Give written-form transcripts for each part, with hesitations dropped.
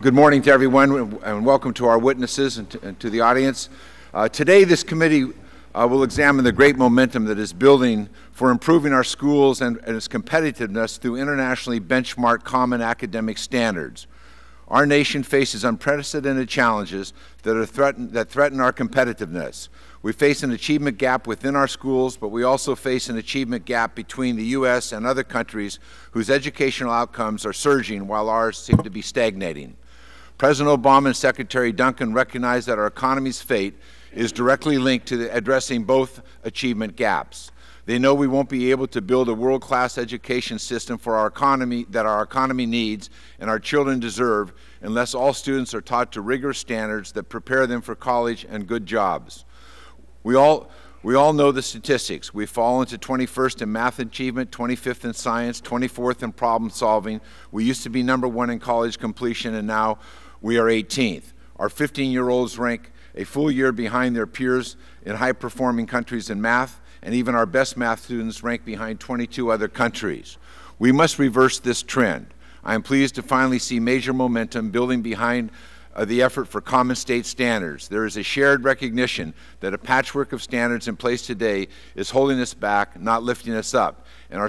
Good morning to everyone, and welcome to our witnesses and to the audience. Today, this committee will examine the great momentum that is building for improving our schools and its competitiveness through internationally benchmarked common academic standards. Our nation faces unprecedented challenges that threaten our competitiveness. We face an achievement gap within our schools, but we also face an achievement gap between the U.S. and other countries whose educational outcomes are surging while ours seem to be stagnating. President Obama and Secretary Duncan recognize that our economy's fate is directly linked to addressing both achievement gaps. They know we won't be able to build a world-class education system for our economy that our economy needs and our children deserve unless all students are taught to rigorous standards that prepare them for college and good jobs. We all know the statistics. We fall into 21st in math achievement, 25th in science, 24th in problem solving. We used to be #1 in college completion, and now we are 18th. Our 15-year-olds rank a full year behind their peers in high-performing countries in math, and even our best math students rank behind 22 other countries. We must reverse this trend. I am pleased to finally see major momentum building behind the effort for common state standards. There is a shared recognition that a patchwork of standards in place today is holding us back, not lifting us up. And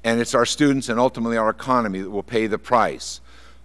it's our students and ultimately our economy that will pay the price.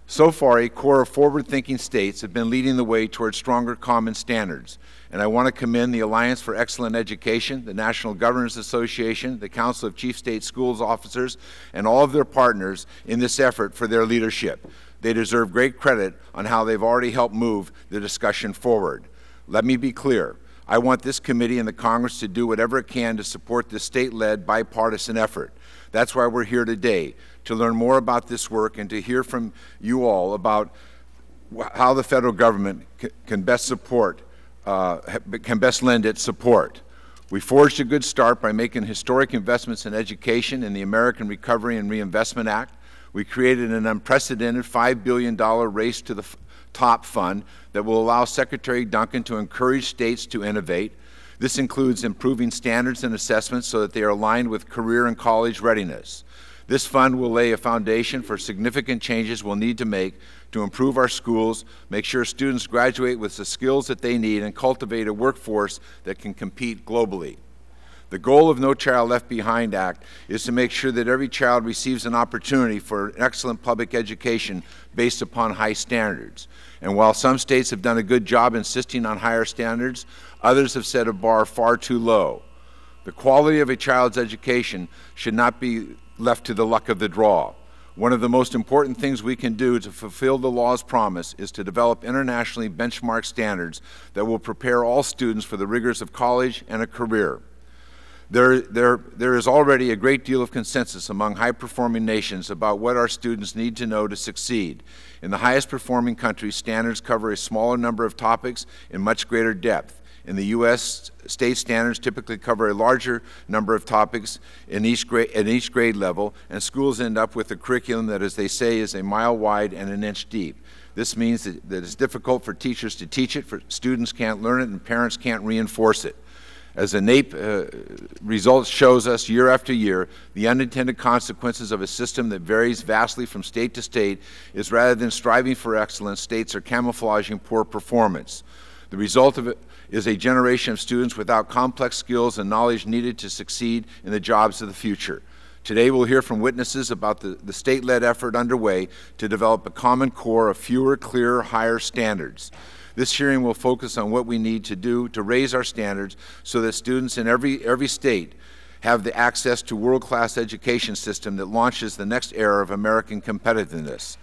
So far, a core of forward-thinking states have been leading the way towards stronger common standards. And I want to commend the Alliance for Excellent Education, the National Governors Association, the Council of Chief State Schools Officers, and all of their partners in this effort for their leadership. They deserve great credit on how they've already helped move the discussion forward. Let me be clear. I want this committee and the Congress to do whatever it can to support this state-led bipartisan effort. That's why we're here today, to learn more about this work and to hear from you all about how the federal government can best lend its support. We forged a good start by making historic investments in education in the American Recovery and Reinvestment Act. We created an unprecedented $5 billion Race to the Top fund that will allow Secretary Duncan to encourage states to innovate. This includes improving standards and assessments so that they are aligned with career and college readiness. This fund will lay a foundation for significant changes we'll need to make to improve our schools, make sure students graduate with the skills that they need, and cultivate a workforce that can compete globally. The goal of No Child Left Behind Act is to make sure that every child receives an opportunity for an excellent public education based upon high standards. And while some states have done a good job insisting on higher standards, others have set a bar far too low. The quality of a child's education should not be left to the luck of the draw. One of the most important things we can do to fulfill the law's promise is to develop internationally benchmarked standards that will prepare all students for the rigors of college and a career. There is already a great deal of consensus among high-performing nations about what our students need to know to succeed. In the highest-performing countries, standards cover a smaller number of topics in much greater depth. In the U.S., state standards typically cover a larger number of topics in each grade level, and schools end up with a curriculum that, as they say, is a mile wide and an inch deep. This means that it's difficult for teachers to teach it, for students can't learn it, and parents can't reinforce it. As the NAEP results shows us year after year, the unintended consequences of a system that varies vastly from state to state is rather than striving for excellence, states are camouflaging poor performance. The result of it is a generation of students without complex skills and knowledge needed to succeed in the jobs of the future. Today we'll hear from witnesses about the state-led effort underway to develop a common core of fewer, clearer, higher standards. This hearing will focus on what we need to do to raise our standards so that students in every state have the access to world-class education system that launches the next era of American competitiveness.